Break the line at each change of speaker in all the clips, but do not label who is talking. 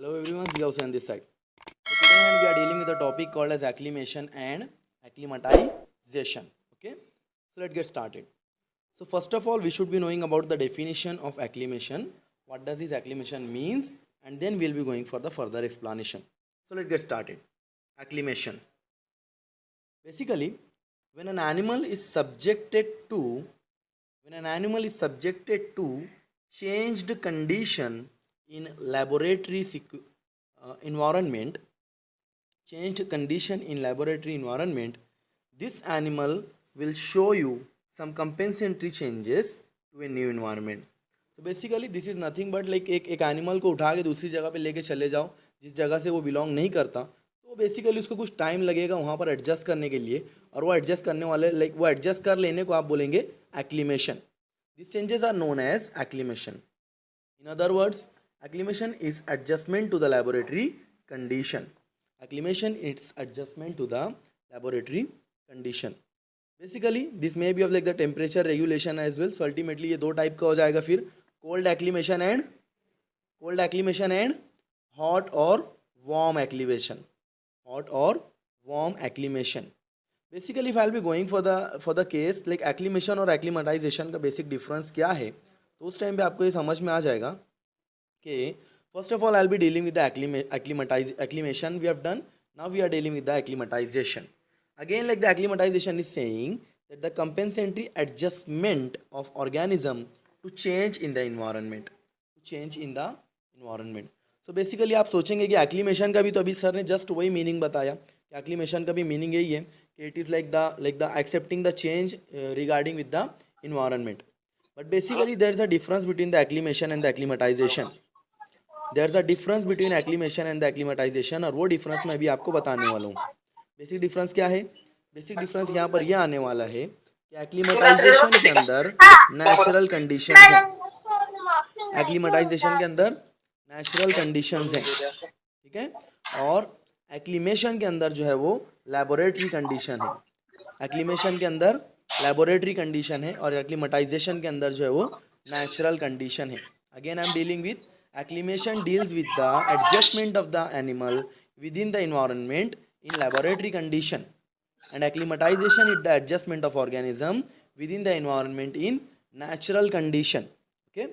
Hello everyone, Ziausa on this side. So today hand we are dealing with a topic called as acclimation and acclimatization. Okay, so let's get started. So first of all, we should be knowing about the definition of acclimation. What does this acclimation means, and then we'll be going for the further explanation. So let's get started. Acclimation. Basically, when an animal is subjected to when an animal is subjected to changed condition in laboratory environment, changed condition in laboratory environment, this animal will show you some compensatory changes to a new environment. So basically this is nothing but like एक animal को उठा के दूसरी जगह पे लेके चले जाओ जिस जगह से वो बिलोंग नहीं करता, तो बेसिकली उसको कुछ टाइम लगेगा वहाँ पर एडजस्ट करने के लिए, और वो एडजस्ट करने वाले वो एडजस्ट कर लेने को आप बोलेंगे acclimation. These changes are known as acclimation. In other words, acclimation is adjustment to the laboratory condition. Acclimation is adjustment to the laboratory condition. Basically, this may be of like the temperature regulation as well. So ultimately ये दो type का हो जाएगा फिर cold acclimation and hot or warm acclimation. Hot or warm acclimation. Basically if I be going for the case like acclimation और acclimatisation का basic difference क्या है, तो उस टाइम पे आपको ये समझ में आ जाएगा कि first of all I be dealing with the acclimation we have done. Now we are dealing with the acclimatisation. Again like the acclimatisation is saying that the compensatory adjustment of organism to change in the environment. So basically आप सोचेंगे कि acclimation का भी तो अभी sir ने just वही meaning बताया कि एक्लिमेशन का भी मीनिंग यही है कि it is like the accepting the change regarding with the environment. But basically there is a difference between the acclimation and the acclimatisation. There is a difference between acclimation and the acclimatisation, और वो difference मैं अभी आपको बताने वाला हूँ. Basic difference क्या है? बेसिक डिफरेंस यहाँ पर यह आने वाला है कि एक्लिमेटाइजेशन के अंदर नेचुरल कंडीशन है. एक्लिमेटाइजेशन के अंदर नेचुरल कंडीशंस हैं, ठीक है, और एक्लिमेशन के अंदर जो है वो लेबोरेटरी कंडीशन है. एक्लिमेशन के अंदर लेबोरेटरी कंडीशन है और एक्लिमेटाइजेशन के अंदर जो है वो नेचुरल कंडीशन है. Again I am dealing with acclimation deals with the adjustment of the animal with in the environment in laboratory condition, and acclimatization is the adjustment of organism within the environment in natural condition. Okay,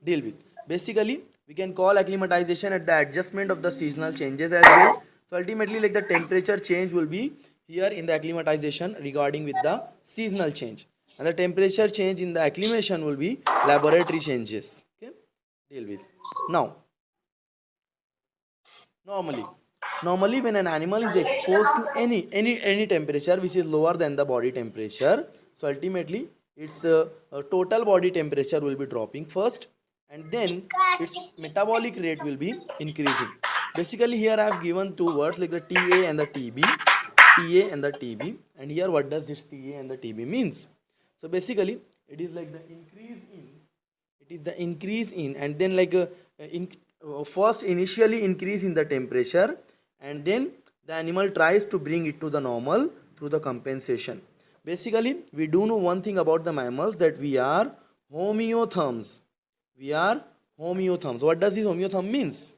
deal with basically we can call acclimatization at the adjustment of the seasonal changes as well. So ultimately like the temperature change will be here in the acclimatization regarding with the seasonal change, and the temperature change in the acclimation will be laboratory changes. Okay, deal with now. Normally when an animal is exposed to any temperature which is lower than the body temperature, so ultimately its total body temperature will be dropping first, and then its metabolic rate will be increasing. Basically here I have given two words like the TA and the TB, and here what does this TA and the TB means? So basically it is like the increase in and then like first initially increase in the temperature, and then the animal tries to bring it to the normal through the compensation. Basically we do know one thing about the mammals, that we are homeotherms. What does this homeotherm means?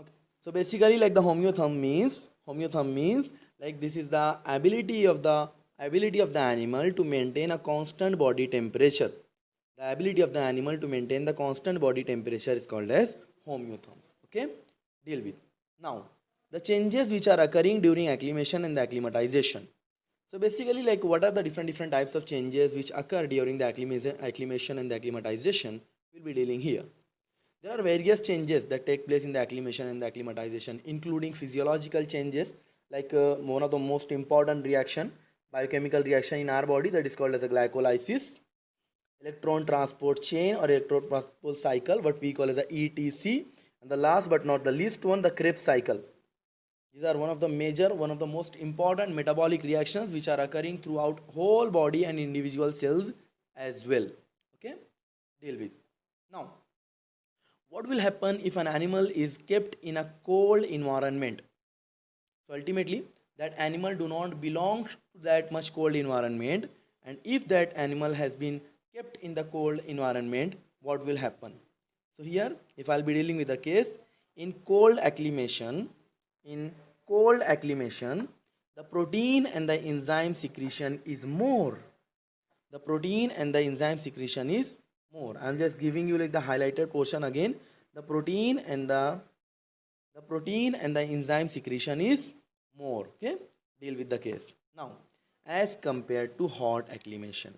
Okay, so basically like the homeotherm means like this is the ability of the animal to maintain a constant body temperature. The ability of the animal to maintain the constant body temperature is called as homeotherms. Okay, deal with now the changes which are occurring during acclimation and the acclimatization. So basically like what are the different types of changes which occur during the acclimation and the acclimatization, we'll be dealing here. There are various changes that take place in the acclimation and the acclimatization, including physiological changes like one of the most important reaction, biochemical reaction in our body, that is called as a glycolysis, electron transport chain or electron transport cycle, what we call as a ETC, and the last but not the least one, the Krebs cycle. These are one of the most important metabolic reactions which are occurring throughout whole body and individual cells as well. Okay, deal with now. What will happen if an animal is kept in a cold environment? So ultimately that animal do not belong to that much cold environment, and if that animal has been kept in the cold environment, what will happen. So here, if I'll be dealing with a case in cold acclimation, in cold acclimation, the protein and the enzyme secretion is more. The protein and the enzyme secretion is more. I'm just giving you like the highlighted portion again. The protein and the enzyme secretion is more. Okay, deal with the case now. As compared to hot acclimation,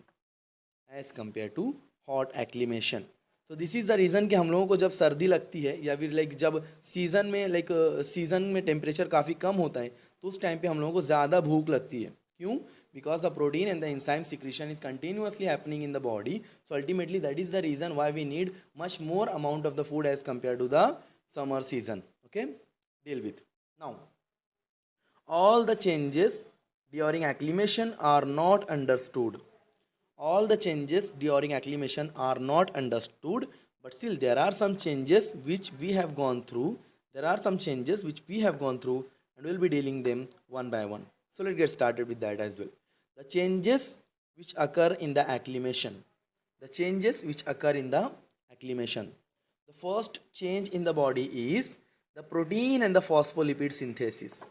as compared to hot acclimation. So this is the reason कि हम लोगों को जब सर्दी लगती है या फिर लाइक जब सीज़न में सीज़न में टेम्परेचर काफ़ी कम होता है तो उस टाइम पे हम लोगों को ज़्यादा भूख लगती है. क्यों? Because the protein and the enzyme secretion is continuously happening in the body. So ultimately that is the reason why we need much more amount of the food as compared to the summer season. Okay, deal with. Now all the changes during acclimation are not understood. All the changes during acclimation are not understood, but still there are some changes which we have gone through. There are some changes which we have gone through and we will be dealing them one by one. So let's get started with that as well. The changes which occur in the acclimation. The changes which occur in the acclimation. The first change in the body is the protein and the phospholipid synthesis.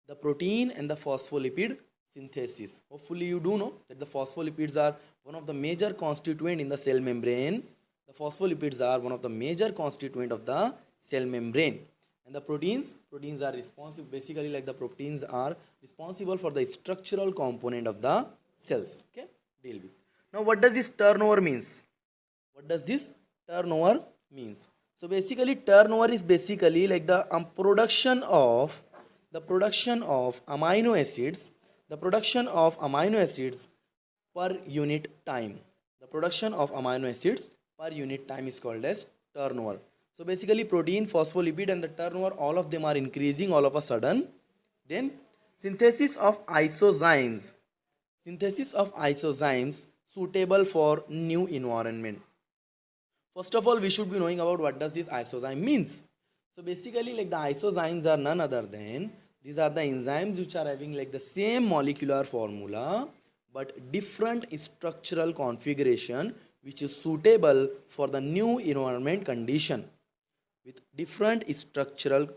The protein and the phospholipid synthesis. Hopefully you do know that the phospholipids are one of the major constituent in the cell membrane. The phospholipids are one of the major constituent of the cell membrane. And the proteins are responsible, basically like the proteins are responsible for the structural component of the cells. Okay, deal with. Now what does this turnover means? What does this turnover means? So basically turnover is basically like the production of amino acids, the production of amino acids per unit time. The production of amino acids per unit time is called as turnover. So basically protein, phospholipid and the turnover, all of them are increasing all of a sudden. Then synthesis of isozymes suitable for new environment. First of all, we should be knowing about what does this isozyme means. So basically like the isozymes are none other than, these are the enzymes which are having like the same molecular formula but different structural configuration which is suitable for the new environment condition. With different structural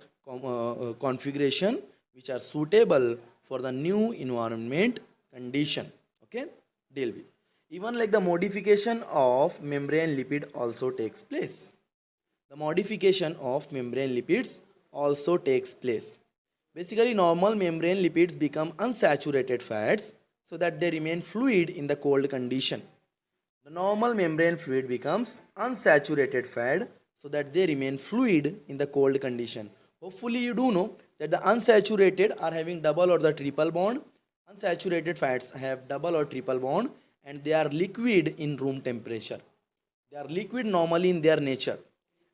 configuration which are suitable for the new environment condition. Okay, deal with. Even like the modification of membrane lipid also takes place. The modification of membrane lipids also takes place. Basically normal membrane lipids become unsaturated fats so that they remain fluid in the cold condition. The normal membrane fluid becomes unsaturated fat so that they remain fluid in the cold condition. Hopefully you do know that the unsaturated are having double or the triple bond. Unsaturated fats have double or triple bond and they are liquid in room temperature. They are liquid normally in their nature.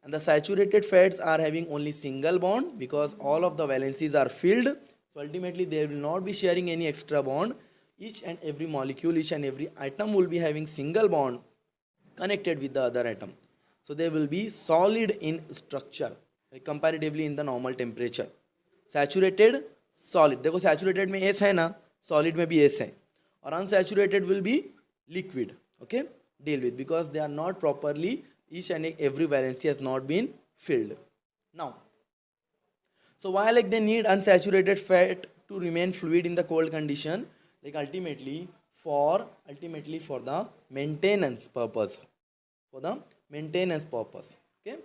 And the saturated fats are having only single bond because all of the valencies are filled. So ultimately they will not be sharing any extra bond. Each and every molecule, each and every atom will be having single bond connected with the other atom. So they will be solid in structure comparatively in the normal temperature. Saturated, solid. देखो saturated में S है ना, solid में भी S है. और unsaturated will be liquid. Okay, deal with, because they are not properly, each and every valency has not been filled. Now, so why like they need unsaturated fat to remain fluid in the cold condition? Like ultimately for the maintenance purpose. For the maintenance purpose. Okay,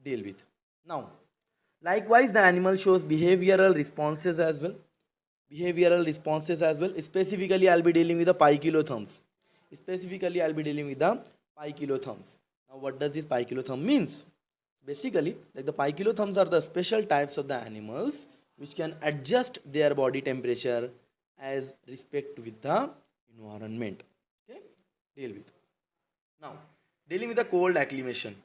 deal with. Now, likewise the animal shows behavioral responses as well. Specifically I'll be dealing with the pykilotherms. Now what does this pykilotherm means? Basically like the pykilotherms are the special types of the animals which can adjust their body temperature as respect with the environment. Okay, deal with. Now dealing with the cold acclimation.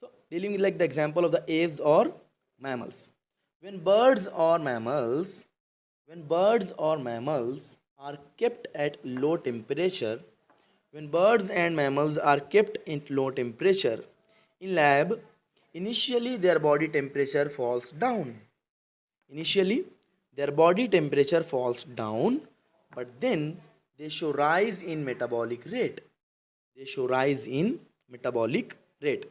So dealing with like the example of the aves or mammals. When birds or mammals are kept at low temperature, when birds and mammals are kept in low temperature in lab, initially their body temperature falls down. But then they show rise in metabolic rate. They show rise in metabolic rate.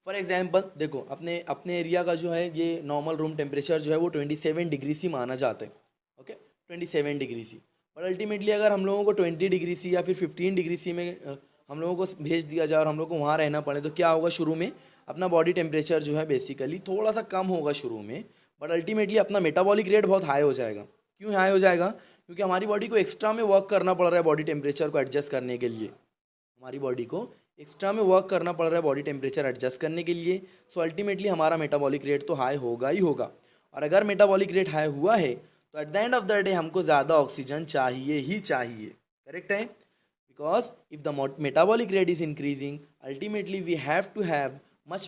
For example देखो, अपने अपने area का जो है ये normal room temperature जो है वो 27 डिग्री सी माना जाता है. Okay, 27 degree C. But ultimately अगर हम लोगों को 20 डिग्री सी या फिर 15 डिग्री सी में हम लोगों को भेज दिया जाए और हम लोग को वहाँ रहना पड़े, तो क्या होगा? शुरू में अपना बॉडी टेम्परेचर जो है बेसिकली थोड़ा सा कम होगा शुरू में, बट अल्टीमेटली अपना मेटाबॉलिक रेट बहुत हाई हो जाएगा. क्यों हाई हो जाएगा? क्योंकि हमारी बॉडी को एक्स्ट्रा में वर्क करना पड़ रहा है बॉडी टेम्परेचर को एडजस्ट करने के लिए. हमारी बॉडी को एक्स्ट्रा में वर्क करना पड़ रहा है बॉडी टेम्परेचर एडजस्ट करने के लिए. सो अल्टीमेटली हमारा मेटाबॉलिक रेट तो हाई होगा ही होगा. और अगर मेटाबॉलिक रेट हाई हुआ है तो at the end of the day हमको ज़्यादा ऑक्सीजन चाहिए ही चाहिए. करेक्ट है? Because if the metabolic rate is increasing, ultimately we have to have much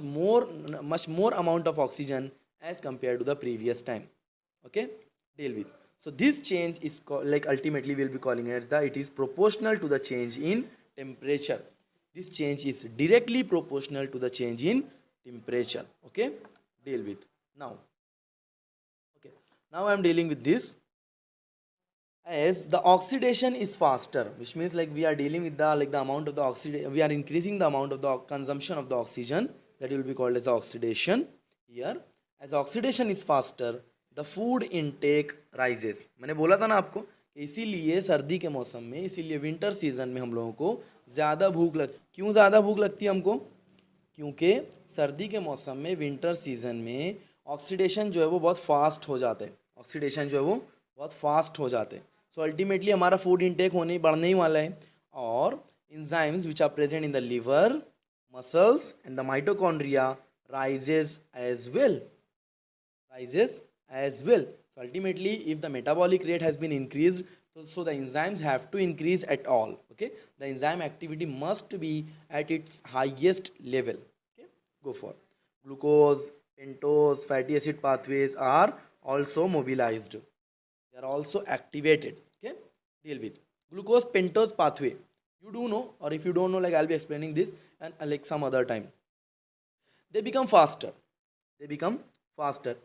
more amount of oxygen as compared to the previous time. Okay, deal with. So this change is like ultimately we'll be calling it it is proportional to the change in temperature. This change is directly proportional to the change in temperature. Okay, deal with now. Okay, now I am dealing with this as the oxidation is faster, which means like we are dealing with the amount of the oxidation, we are increasing the amount of the consumption of the oxygen, that will be called as oxidation. Here as oxidation is faster, the food intake rises. मैंने बोला था ना आपको कि इसीलिए सर्दी के मौसम में, इसीलिए विंटर सीजन में हम लोगों को ज़्यादा भूख क्यों ज़्यादा भूख लगती है हमको? क्योंकि सर्दी के मौसम में, विंटर सीजन में ऑक्सीडेशन जो है वो बहुत फास्ट हो जाते हैं. ऑक्सीडेशन जो है वो बहुत फास्ट हो जाते हैं. सो अल्टीमेटली हमारा फूड इंटेक बढ़ने ही वाला है. और enzymes which are present in the liver, muscles and the mitochondria rises as well. So ultimately if the metabolic rate has been increased, so the enzymes have to increase at all. Okay, the enzyme activity must be at its highest level. Okay, go for glucose, pentose, fatty acid pathways are also mobilized, they are also activated. Okay, deal with glucose pentose pathway. You do know, or if you don't know, like I'll be explaining this and like some other time. They become faster.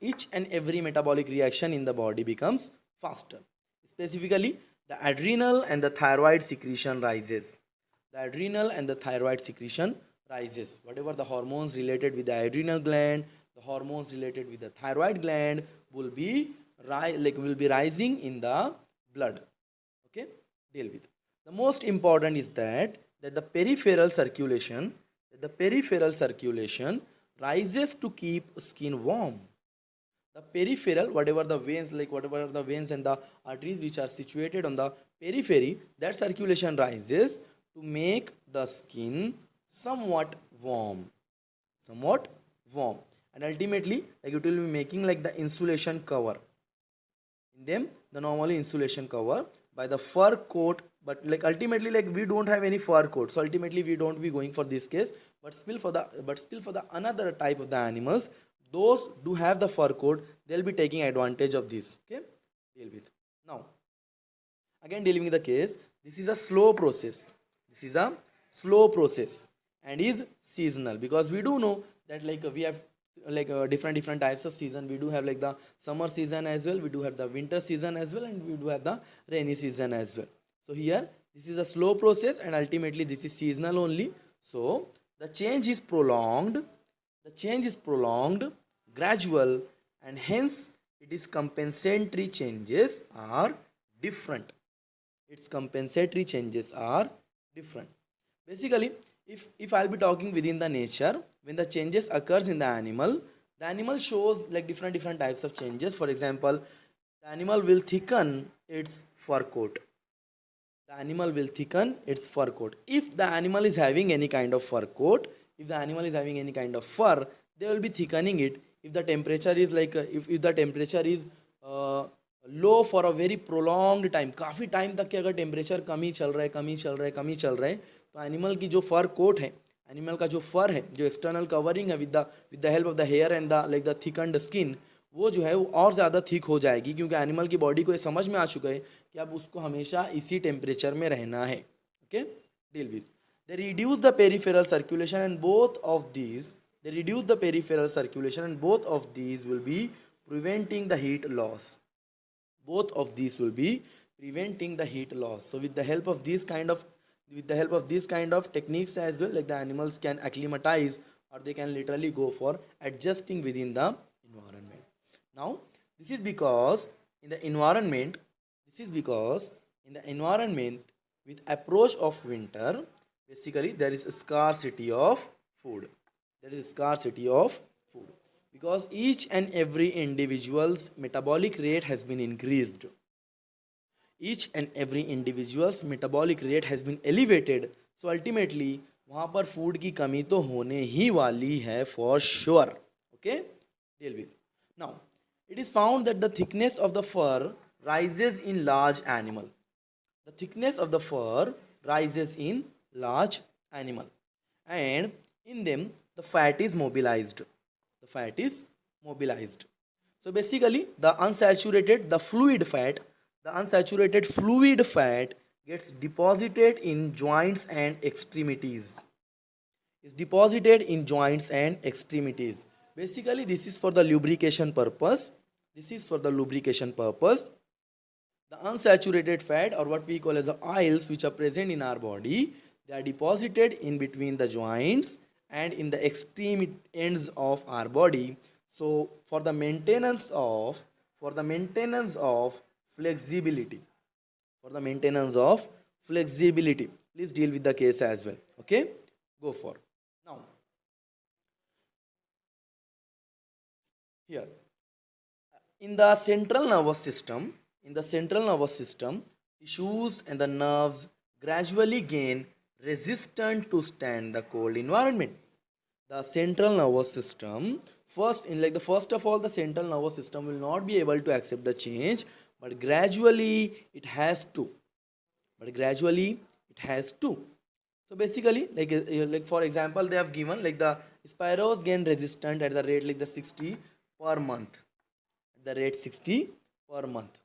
Each and every metabolic reaction in the body becomes faster. Specifically, the adrenal and the thyroid secretion rises. Whatever the hormones related with the adrenal gland, the hormones related with the thyroid gland will be rising in the blood. Okay, deal with. The most important is that the peripheral circulation rises to keep skin warm. The peripheral, whatever the veins and the arteries which are situated on the periphery, that circulation rises to make the skin somewhat warm. And ultimately like it will be making like the insulation cover. In them, the normally insulation cover by the fur coat, but like ultimately like we don't have any fur coat, so ultimately we don't be going for this case. But still for the another type of the animals, those do have the fur coat, they'll be taking advantage of this. Okay, deal with. Now again dealing with the case, this is a slow process and is seasonal, because we do know that like we have like different types of season. We do have like the summer season as well, we do have the winter season as well, and we do have the rainy season as well. So here this is a slow process and ultimately this is seasonal only. So the change is prolonged, gradual, and hence it is compensatory changes are different. Basically, if I'll be talking within the nature, when the changes occurs in the animal shows like different types of changes. For example, the animal will thicken its fur coat. If the animal is having any kind of fur coat, if the animal is having any kind of fur, they will be thickening it. If the temperature is like if the temperature is low for a very prolonged time, काफ़ी time तक के अगर temperature कमी चल रहा है, तो animal की जो फर कोट है, एनिमल का जो फर है, जो एक्सटर्नल कवरिंग है with the help of the hair and the like the thickened skin, वो जो है वो और ज़्यादा थिक हो जाएगी, क्योंकि एनिमल की बॉडी को ये समझ में आ चुका है कि अब उसको हमेशा इसी टेम्परेचर में रहना है. Okay, deal with. They reduce the peripheral circulation and both of these will be preventing the heat loss. preventing the heat loss. So with the help of these kind of techniques as well, like the animals can acclimatize, or they can literally go for adjusting within the environment. Now this is because in the environment this is because in the environment with approach of winter, basically there is a scarcity of food. There is a scarcity of food because each and every individual's metabolic rate has been increased. Each and every individual's metabolic rate has been elevated. So ultimately वहाँ पर food की कमी तो होने ही वाली है for sure. Okay, deal with. Now it is found that the thickness of the fur rises in large animal. The thickness of the fur rises in large animal, and in them the fat is mobilized. The fat is mobilized. So basically the unsaturated fluid fat gets deposited in joints and extremities. Is deposited in joints and extremities. Basically this is for the lubrication purpose. This is for the lubrication purpose. The unsaturated fat, or what we call as the oils which are present in our body, they are deposited in between the joints and in the extreme ends of our body. So for the maintenance of flexibility, please deal with the case as well. Okay, go for. Now here in the central nervous system, tissues and the nerves gradually gain resistance to stand the cold environment. The central nervous system, first of all, the central nervous system will not be able to accept the change, but gradually it has to. So basically, like for example, they have given like the sparrows gain resistance at the rate like the 60 per month. At the rate 60 per month.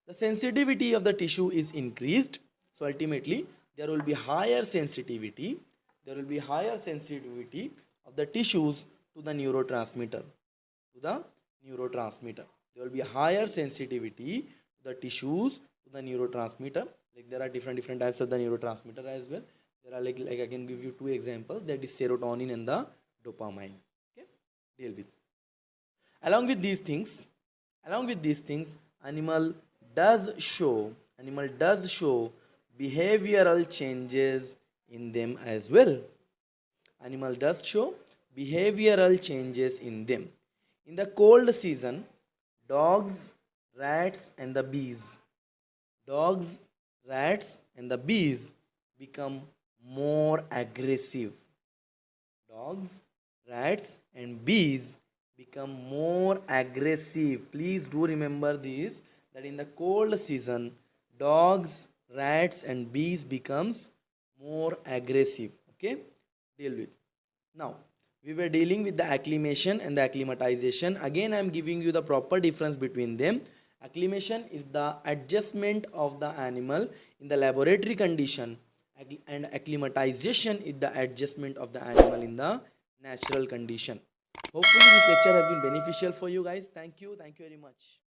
The sensitivity of the tissue is increased. So ultimately, there will be higher sensitivity. Of the tissues to the neurotransmitter. There will be higher sensitivity to the tissues to the neurotransmitter. Like there are different types of the neurotransmitter as well. There are like I can give you two examples, that is serotonin and the dopamine. Okay, deal with. Along with these things, animal does show behavioral changes in them as well. Animal does show behavioral changes in them. In the cold season, dogs, rats and the bees become more aggressive. Dogs, rats and bees become more aggressive. Please do remember this, that in the cold season, dogs, rats and bees becomes more aggressive. Okay, deal with. Now we were dealing with the acclimation and the acclimatization. Again I am giving you the proper difference between them. Acclimation is the adjustment of the animal in the laboratory condition, and acclimatization is the adjustment of the animal in the natural condition. Hopefully this lecture has been beneficial for you guys. Thank you very much.